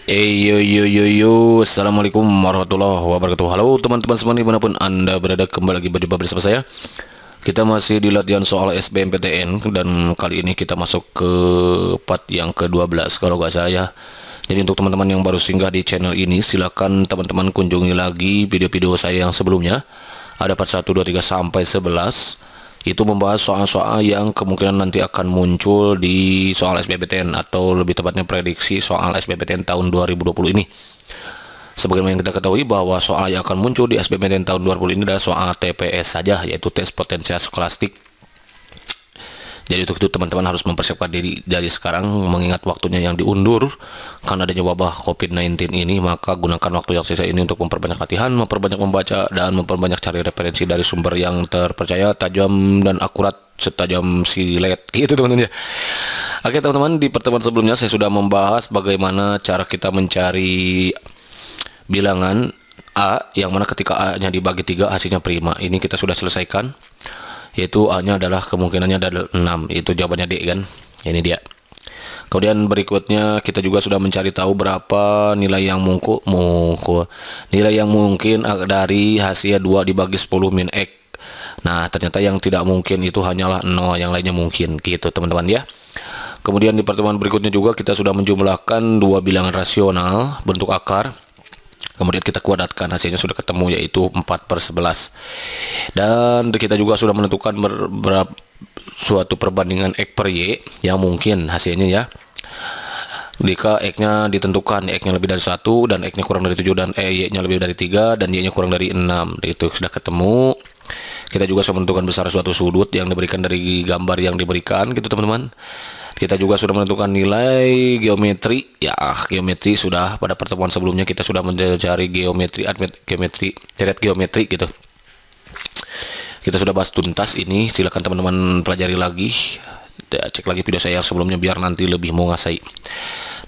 Yo yo yo yo, assalamualaikum warahmatullahi wabarakatuh. Halo teman-teman semua dimanapun anda berada, kembali lagi berjumpa bersama saya. Kita masih di latihan soal SBMPTN dan kali ini kita masuk ke part yang ke-12 kalau nggak salah ya. Jadi untuk teman-teman yang baru singgah di channel ini, silakan teman-teman kunjungi lagi video-video saya yang sebelumnya. Ada part 1, 2, 3 sampai 11. Itu membahas soal-soal yang kemungkinan nanti akan muncul di soal SBMPTN, atau lebih tepatnya prediksi soal SBMPTN tahun 2020 ini. Sebagaimana yang kita ketahui bahwa soal yang akan muncul di SBMPTN tahun 2020 ini adalah soal TPS saja, yaitu tes potensial skolastik. Jadi untuk itu teman-teman harus mempersiapkan diri dari sekarang, mengingat waktunya yang diundur karena adanya wabah COVID-19 ini. Maka gunakan waktu yang sisa ini untuk memperbanyak latihan, memperbanyak membaca, dan memperbanyak cari referensi dari sumber yang terpercaya, tajam dan akurat setajam silet gitu teman-teman ya. Oke teman-teman, di pertemuan sebelumnya saya sudah membahas bagaimana cara kita mencari bilangan A, yang mana ketika A-nya dibagi 3 hasilnya prima. Ini kita sudah selesaikan, yaitu A-nya adalah kemungkinannya adalah 6, itu jawabannya D kan. Ini dia. Kemudian berikutnya kita juga sudah mencari tahu berapa nilai yang nilai yang mungkin dari hasil 2 dibagi 10 min X. Nah ternyata yang tidak mungkin itu hanyalah 0, yang lainnya mungkin gitu teman-teman ya. Kemudian di pertemuan berikutnya juga kita sudah menjumlahkan 2 bilangan rasional bentuk akar. Kemudian kita kuadratkan, hasilnya sudah ketemu, yaitu 4/11. Dan kita juga sudah menentukan suatu perbandingan X per Y yang mungkin hasilnya ya. Jika X-nya ditentukan, X-nya lebih dari 1 dan X-nya kurang dari 7 dan Y-nya lebih dari 3 dan Y-nya kurang dari 6. Itu sudah ketemu. Kita juga sudah menentukan besar suatu sudut yang diberikan dari gambar yang diberikan gitu teman-teman. Kita juga sudah menentukan nilai geometri ya. Geometri sudah pada pertemuan sebelumnya kita sudah mencari geometri, deret geometri gitu. Kita sudah bahas tuntas ini, silakan teman-teman pelajari lagi, cek lagi video saya yang sebelumnya biar nanti lebih menguasai.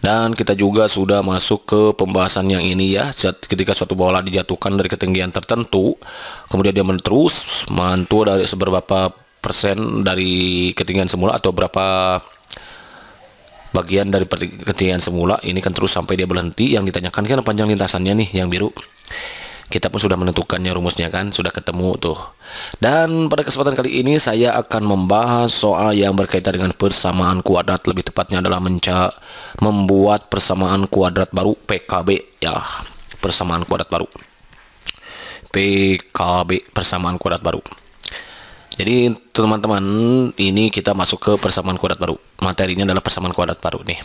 Dan kita juga sudah masuk ke pembahasan yang ini ya. Ketika suatu bola dijatuhkan dari ketinggian tertentu, kemudian dia terus mantul dari seberapa persen dari ketinggian semula, atau berapa bagian dari ketinggian semula ini kan, terus sampai dia berhenti. Yang ditanyakan kan panjang lintasannya nih, yang biru. Kita pun sudah menentukannya, rumusnya kan sudah ketemu tuh. Dan pada kesempatan kali ini saya akan membahas soal yang berkaitan dengan persamaan kuadrat, lebih tepatnya adalah membuat persamaan kuadrat baru, PKB ya. Persamaan kuadrat baru, PKB, persamaan kuadrat baru. Jadi teman-teman, ini kita masuk ke persamaan kuadrat baru. Materinya adalah persamaan kuadrat baru nih.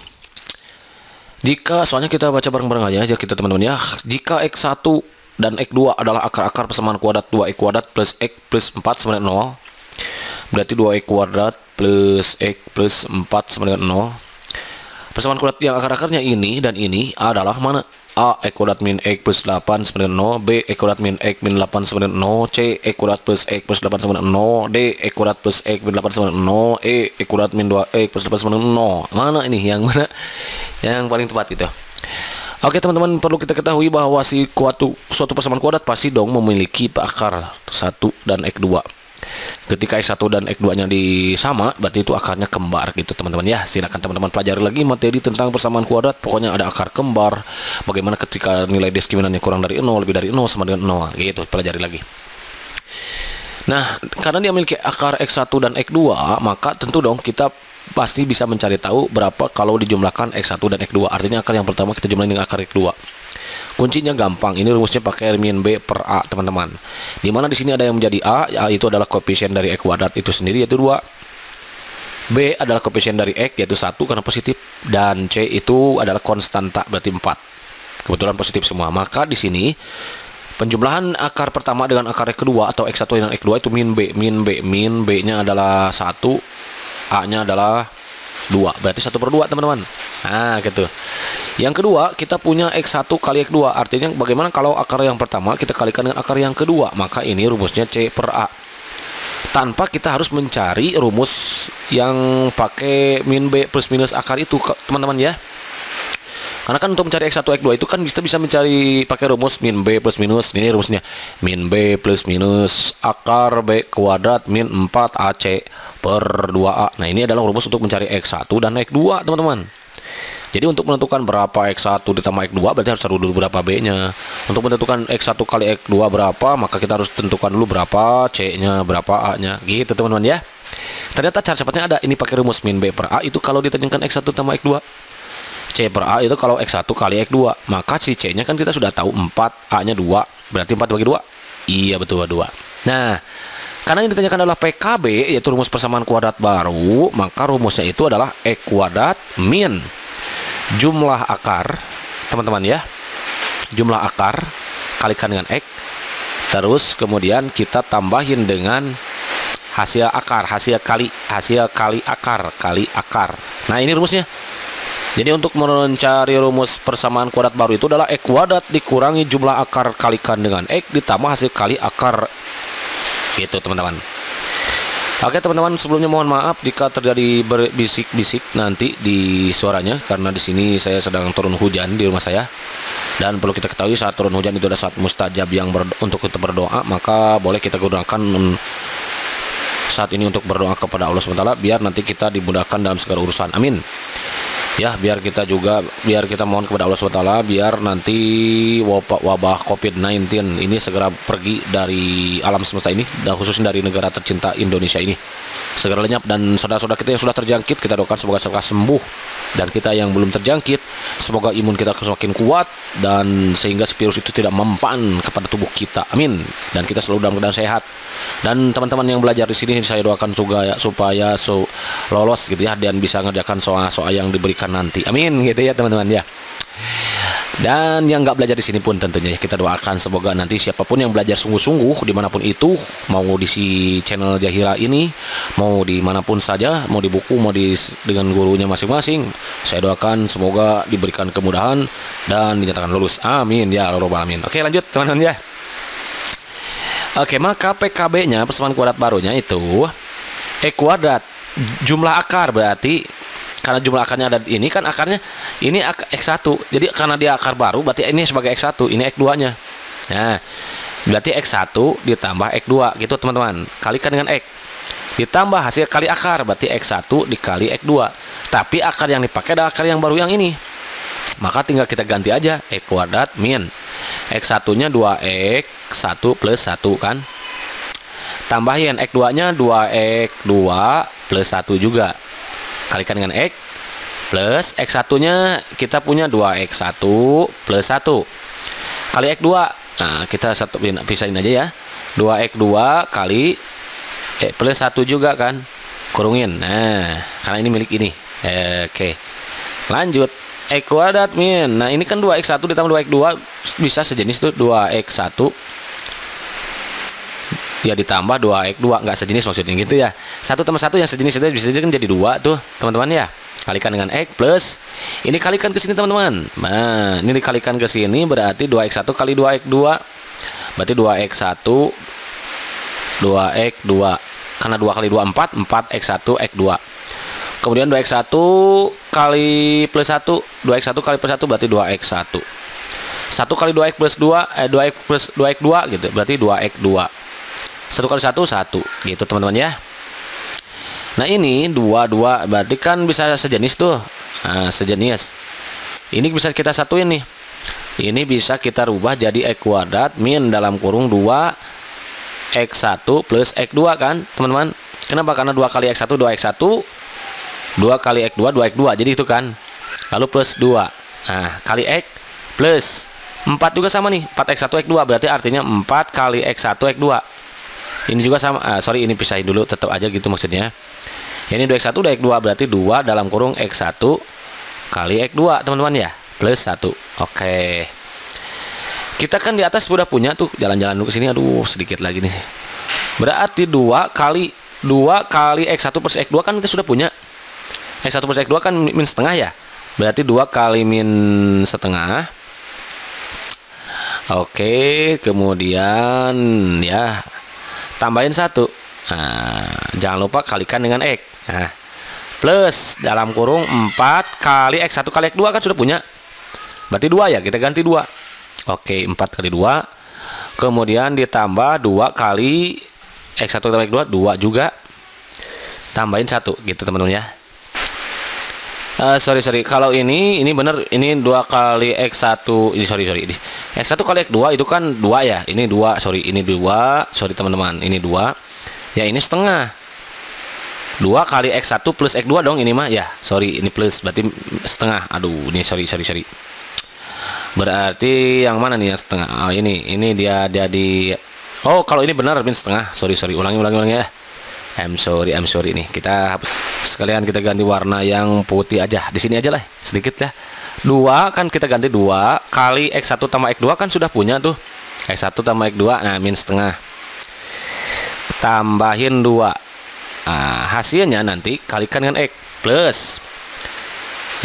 Jika soalnya kita baca bareng-bareng aja kita teman-teman ya. Jika X1 dan X2 adalah akar-akar persamaan kuadrat 2X kuadrat plus X plus 4 sama dengan 0. Berarti 2X kuadrat plus X plus 4 sama dengan 0. Persamaan kuadrat yang akar-akarnya ini dan ini adalah mana? A X kuadrat min X plus 8 sama dengan 0, B X kuadrat min X min 8 sama dengan 0, C X kuadrat plus X plus 8 sama dengan 0, D X kuadrat plus X min 8 sama dengan 0, E X kuadrat min 2X plus 8 sama dengan 0. Mana ini yang mana yang paling tepat gitu? Oke teman-teman, perlu kita ketahui bahwa suatu persamaan kuadrat pasti dong memiliki akar 1 dan X2. Ketika X1 dan X2 nya sama, berarti itu akarnya kembar gitu teman-teman ya. Silakan teman-teman pelajari lagi materi tentang persamaan kuadrat, pokoknya ada akar kembar. Bagaimana ketika nilai diskriminannya kurang dari 0, lebih dari 0, sama dengan 0 gitu, pelajari lagi. Nah, karena dia memiliki akar X1 dan X2, maka tentu dong kita pasti bisa mencari tahu berapa kalau dijumlahkan X1 dan X2. Artinya akar yang pertama kita jumlahin dengan akar X2. Kuncinya gampang, ini rumusnya pakai min B per A teman-teman. Dimana di sini ada yang menjadi A itu adalah koefisien dari X kuadrat itu sendiri, yaitu 2. B adalah koefisien dari X, yaitu 1 karena positif, dan C itu adalah konstanta, berarti 4. Kebetulan positif semua. Maka di sini penjumlahan akar pertama dengan akar kedua atau X1 dengan X2 itu min B. Min B-nya adalah 1, A-nya adalah 2, berarti 1/2 teman-teman. Nah gitu. Yang kedua, kita punya X1 kali X2. Artinya bagaimana kalau akar yang pertama kita kalikan dengan akar yang kedua? Maka ini rumusnya C per A. Tanpa kita harus mencari rumus yang pakai min B plus minus akar itu teman-teman ya. Karena kan untuk mencari X1 X2 itu kan kita bisa mencari pakai rumus min B plus minus. Ini rumusnya min B plus minus akar B kuadrat min 4 AC per 2A. Nah ini adalah rumus untuk mencari X1 dan X2 teman-teman. Jadi untuk menentukan berapa X1 ditambah X2 berarti harus taruh dulu berapa B-nya. Untuk menentukan X1 kali X2 berapa, maka kita harus tentukan dulu berapa C-nya, berapa A-nya. Gitu teman-teman ya. Ternyata cara cepatnya ada. Ini pakai rumus min B per A itu kalau ditanyakan X1 tambah X2. C per A itu kalau X1 kali X2. Maka si C-nya kan kita sudah tahu 4, A-nya 2. Berarti 4 bagi 2. Iya betul 2. Nah, karena yang ditanyakan adalah PKB, yaitu rumus persamaan kuadrat baru, maka rumusnya itu adalah X kuadrat min jumlah akar, teman-teman ya, jumlah akar kalikan dengan X, terus kemudian kita tambahin dengan hasil akar, hasil kali akar, kali akar. Nah ini rumusnya. Jadi untuk mencari rumus persamaan kuadrat baru itu adalah X kuadrat dikurangi jumlah akar kalikan dengan X ditambah hasil kali akar. Gitu teman-teman. Oke teman-teman, sebelumnya mohon maaf jika terjadi berbisik-bisik nanti di suaranya, karena di sini saya sedang turun hujan di rumah saya. Dan perlu kita ketahui saat turun hujan itu adalah saat mustajab yang untuk kita berdoa, maka boleh kita gunakan saat ini untuk berdoa kepada Allah SWT biar nanti kita dimudahkan dalam segala urusan. Amin. Ya, biar kita mohon kepada Allah SWT biar nanti wabah COVID-19 ini segera pergi dari alam semesta ini, dan khususnya dari negara tercinta Indonesia ini segera lenyap, dan saudara-saudara kita yang sudah terjangkit kita doakan semoga segera sembuh, dan kita yang belum terjangkit semoga imun kita semakin kuat dan sehingga virus itu tidak mempan kepada tubuh kita. Amin. Dan kita selalu dalam keadaan sehat. Dan teman-teman yang belajar di sini saya doakan juga ya, supaya lolos gitu ya, dan bisa ngerjakan soal-soal yang diberikan nanti. Amin gitu ya teman-teman ya. Dan yang nggak belajar di sini pun tentunya kita doakan semoga nanti siapapun yang belajar sungguh-sungguh dimanapun itu, mau di si channel Jahira ini, mau dimanapun saja, mau di buku, mau dengan gurunya masing-masing, saya doakan semoga diberikan kemudahan dan dinyatakan lulus. Amin ya rabbal alamin. Oke lanjut teman-teman ya. Oke, maka PKB-nya persamaan kuadrat barunya itu X kuadrat jumlah akar, berarti karena jumlah akarnya ada ini kan akarnya ini X1. Jadi karena dia akar baru berarti ini sebagai X1, ini X2-nya. Nah, berarti X1 ditambah X2 gitu teman-teman. Kalikan dengan X. Ditambah hasil kali akar berarti X1 dikali X2. Tapi akar yang dipakai adalah akar yang baru yang ini. Maka tinggal kita ganti aja X kuadrat min X1-nya 2X1 plus 1 kan. Tambahin X2-nya 2X2 plus 1 juga. Kalikan dengan X plus X1-nya kita punya 2X1 plus 1 kali X2. Nah, kita pisahin aja ya. 2X2 kali plus 1 juga kan. Kurungin. Nah, karena ini milik ini. Oke. Lanjut. X kuadrat min. Nah, ini kan 2X1 ditambah 2X2 bisa sejenis tuh 2X1 ya ditambah 2X2, nggak sejenis maksudnya gitu ya. 1 tambah 1 yang sejenis itu bisa jadi 2 tuh teman-teman ya. Kalikan dengan X plus ini kalikan ke sini teman-teman. Nah, ini dikalikan ke sini berarti 2X1 kali 2X2 berarti 2X1 2X2, karena 2 kali 2 4, 4X1 X2. Kemudian 2X1 kali plus 1, 2X1 kali plus 1 berarti 2X1. 1 kali 2X plus 2, 2X plus 2X2 gitu, berarti 2X2. 1 kali 1, 1 gitu teman-teman ya. Nah ini 2 berarti kan bisa sejenis tuh. Nah, sejenis. Ini bisa kita satuin nih. Ini bisa kita rubah jadi X kuadrat min dalam kurung 2X1 plus X2 kan teman-teman. Kenapa? Karena 2 kali X1 2X1, 2 kali X2 2X2, jadi itu kan. Lalu plus 2. Nah, kali X plus 4 juga sama nih, 4X1 X2 berarti artinya 4 kali X1 X2. Ini juga sama. Sorry, ini pisahin dulu tetap aja gitu maksudnya. Ini 2X1 2X2 berarti 2 dalam kurung X1 kali X2 teman-teman ya, plus 1. Oke. Kita kan di atas sudah punya tuh, jalan-jalan dulu ke sini. Aduh, sedikit lagi nih. Berarti 2 kali X1 plus X2 kan kita sudah punya. X1 plus X2 kan min setengah ya. Berarti 2 kali min setengah. Oke, kemudian ya tambahin 1. Nah, jangan lupa kalikan dengan X. Nah, plus dalam kurung 4 kali X1 kali X2 kan sudah punya. Berarti 2 ya, kita ganti 2. Oke, 4 kali 2. Kemudian ditambah 2 kali X1 kali X2, 2 juga. Tambahin 1 gitu teman-teman ya. Sorry. Kalau ini bener, ini 2 kali X1. Ini sorry. Ini X1 kali X2 itu kan 2 ya. Ini 2, sorry. Ini 2. Sorry teman-teman. Ini 2. Ya, ini setengah. 2 kali X1 plus X2 dong ini mah. Ya, sorry. Ini plus berarti setengah. Aduh, ini sorry. Berarti yang mana nih yang setengah? Oh, ini dia di. Oh, kalau ini benar min setengah. Sorry. Ulangi ya. I'm sorry nih. Kita hapus. Sekalian kita ganti warna yang putih aja. Di sini aja lah, sedikit ya. 2 kan kita ganti 2 kali X1 tambah X2 kan sudah punya tuh. X1 tambah X2, nah min setengah. Tambahin 2. Nah, hasilnya nanti kalikan dengan X plus.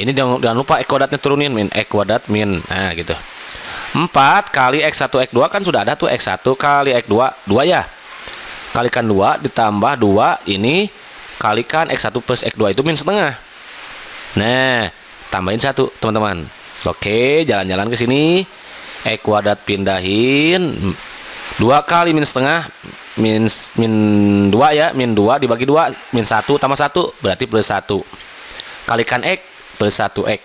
Ini jangan lupa X kuadratnya turunin min. X kuadrat min. Nah, gitu. 4 kali X1 X2 kan sudah ada tuh. X1 kali X2, 2 ya. Kalikan 2 ditambah 2 ini kalikan X1 plus X2 itu min setengah. Nah, tambahin 1 teman-teman. Oke, jalan-jalan ke sini. X kuadrat pindahin. 2 kali min setengah min 2 ya. Min 2 dibagi 2 min 1 tambah 1 berarti plus 1. Kalikan X plus 1X.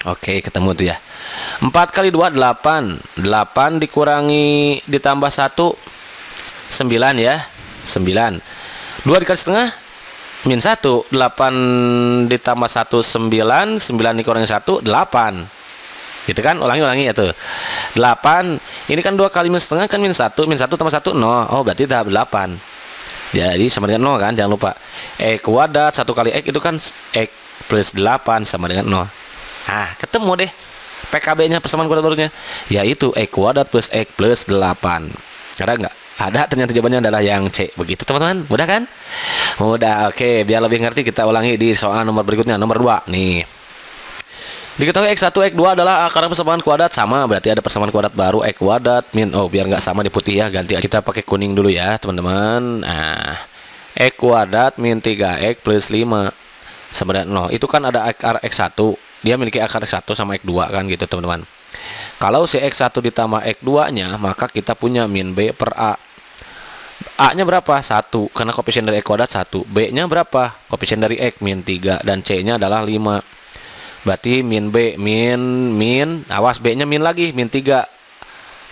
Oke, ketemu tuh ya. 4 kali 2 8. 8 dikurangi ditambah 1 9 ya. 9. 2 dikali setengah min 1. 8 ditambah 1 9. 9 dikurangi 1 8. Gitu kan? Ulangi ya tuh. 8. Ini kan 2 kali min setengah kan min 1. Min 1 tambah 1 0. Oh, berarti dah 8. Jadi sama dengan 0 kan? Jangan lupa. X kuadrat 1 kali X itu kan X plus 8 sama dengan 0. Nah, ketemu deh PKB-nya, persamaan kuadrat barunya, yaitu X kuadrat plus X plus 8. Ada nggak? Ada, ternyata jawabannya adalah yang C. Begitu teman-teman, mudah kan? Mudah. Oke, biar lebih ngerti kita ulangi di soal nomor berikutnya, nomor 2 nih. Diketahui X1 X2 adalah akar persamaan kuadrat sama, berarti ada persamaan kuadrat baru X kuadrat min. Oh, biar nggak sama di putih ya, ganti kita pakai kuning dulu ya teman-teman. Nah, X kuadrat min 3X plus 5 sama dengan 0. Itu kan ada akar X1, dia memiliki akar X1 sama X2 kan gitu teman-teman. Kalau si X1 ditambah X2 nya, maka kita punya min B per A. A nya berapa? 1, karena koefisien dari X kuadrat 1. B nya berapa? Koefisien dari X min 3. Dan C nya adalah 5. Berarti min B min awas, B nya min lagi min 3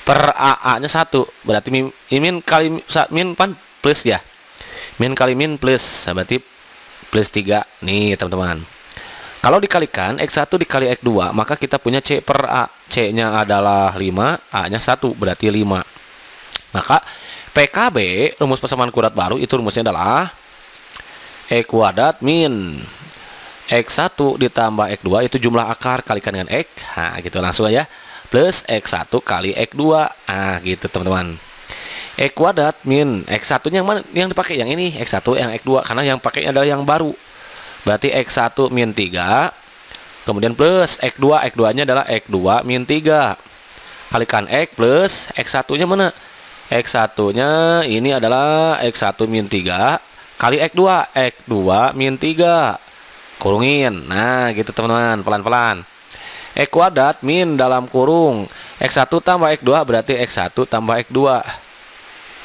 per A nya 1. Berarti min kali min pan plus ya. Min kali min plus, berarti plus 3 nih teman-teman. Kalau dikalikan X1 dikali X2, maka kita punya C per A. C nya adalah 5, A nya 1, berarti 5. Maka PKB, rumus persamaan kuadrat baru, itu rumusnya adalah X kuadrat min X1 ditambah X2 itu jumlah akar kalikan dengan X. Nah, gitu langsung aja. Plus X1 kali X2. Nah, gitu teman-teman. X kuadrat min X1 nya yang mana yang dipakai? Yang ini, X1 yang X2, karena yang pakainya adalah yang baru. Berarti X1 min 3. Kemudian plus X2, X2 nya adalah X2 min 3. Kalikan X plus X1 nya mana? X1 nya ini adalah X1 min 3 kali X2. X2 min 3. Kurungin. Nah, gitu teman-teman, pelan-pelan. X kuadrat min dalam kurung X1 tambah X2 berarti X1 tambah X2.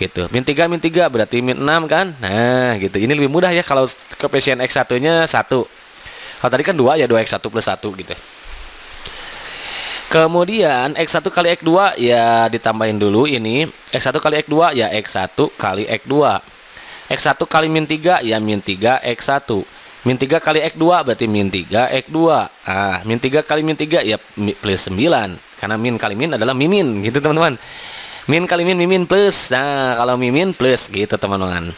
Gitu. Min 3 berarti min 6 kan? Nah, gitu. Ini lebih mudah ya kalau koefisien X1 nya 1. Kalau tadi kan 2 ya, 2X1 plus 1 gitu. Kemudian X1 kali X2 ya ditambahin dulu ini. X1 kali X2 ya X1 kali X2. X1 kali min 3 ya min 3 X1. Min 3 kali X2 berarti min 3 X2. Ah, min 3 kali min 3 ya plus 9. Karena min kali min adalah mimin gitu teman-teman. Min kali min plus. Nah, kalau mimin plus gitu teman-teman.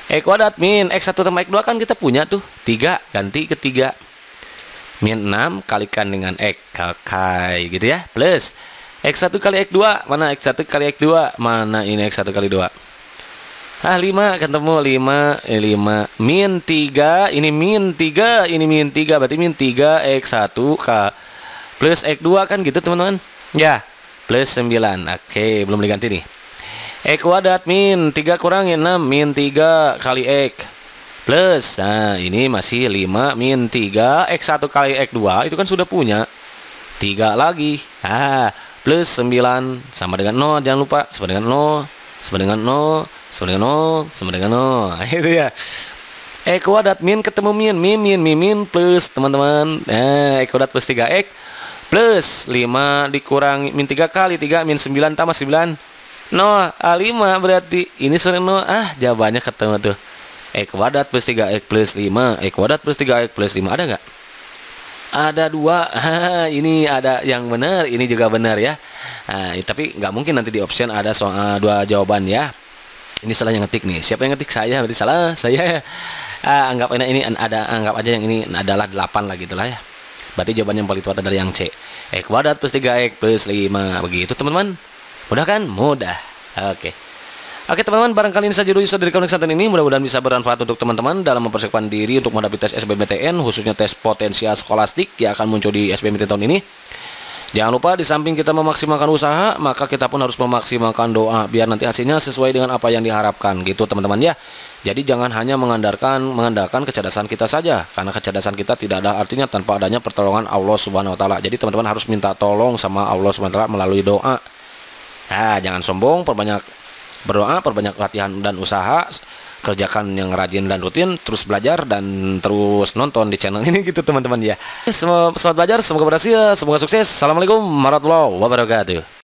X kuadrat min X1 tambah X2 kan kita punya tuh 3, ganti ke 3. Min 6 kalikan dengan X, kakai gitu ya, plus X1 kali X2, mana X1 kali X2, mana ini X1 kali 2. 5 ketemu 5 min 3, ini min 3, ini min 3, berarti min 3 X1 K plus X2 kan gitu teman-teman. Ya, plus 9. Oke, belum diganti nih. X kuadrat min 3 kurangi 6 min 3 kali X plus, nah ini masih 5 min 3 X1 kali X2 itu kan sudah punya 3 lagi. Plus 9 sama dengan 0, jangan lupa, sama dengan 0, sama dengan 0, sama dengan 0, sama dengan 0. Itu ya. kuadrat min ketemu min plus teman-teman. Nah, kuadrat plus 3x plus 5 dikurangi min 3 kali 3 min 9 tambah 9 no 5 berarti ini sore no. Jawabannya ketemu tuh. Kuadrat plus 3x plus 5 kuadrat plus 3x plus 5 ada nggak? Ada 2. Ini ada yang benar, ini juga benar ya. Tapi nggak mungkin nanti di option ada soal 2 jawaban ya. Ini salah yang ngetik nih. Siapa yang ngetik? Saya, berarti salah saya. Anggap ini ada, anggap aja yang ini adalah 8 lah gitulah ya. Berarti jawaban yang paling tepat adalah yang C. Kuadrat plus 3x plus 5. Begitu teman-teman. Mudah kan? Mudah. Oke teman-teman, barangkali ini saja dulu dari Connect Santen ini. Mudah-mudahan bisa bermanfaat untuk teman-teman dalam mempersiapkan diri untuk menghadapi tes SBMPTN, khususnya tes potensial skolastik yang akan muncul di SBMPTN tahun ini. Jangan lupa di samping kita memaksimalkan usaha, maka kita pun harus memaksimalkan doa biar nanti hasilnya sesuai dengan apa yang diharapkan gitu teman-teman ya. Jadi jangan hanya mengandalkan kecerdasan kita saja, karena kecerdasan kita tidak ada artinya tanpa adanya pertolongan Allah Subhanahu wa taala. Jadi teman-teman harus minta tolong sama Allah Subhanahu wa taala melalui doa. Jangan sombong, berdoa, perbanyak latihan dan usaha, kerjakan yang rajin dan rutin, terus belajar dan terus nonton di channel ini gitu teman-teman ya. Semoga belajar, semoga berhasil, semoga sukses. Assalamualaikum warahmatullahi wabarakatuh.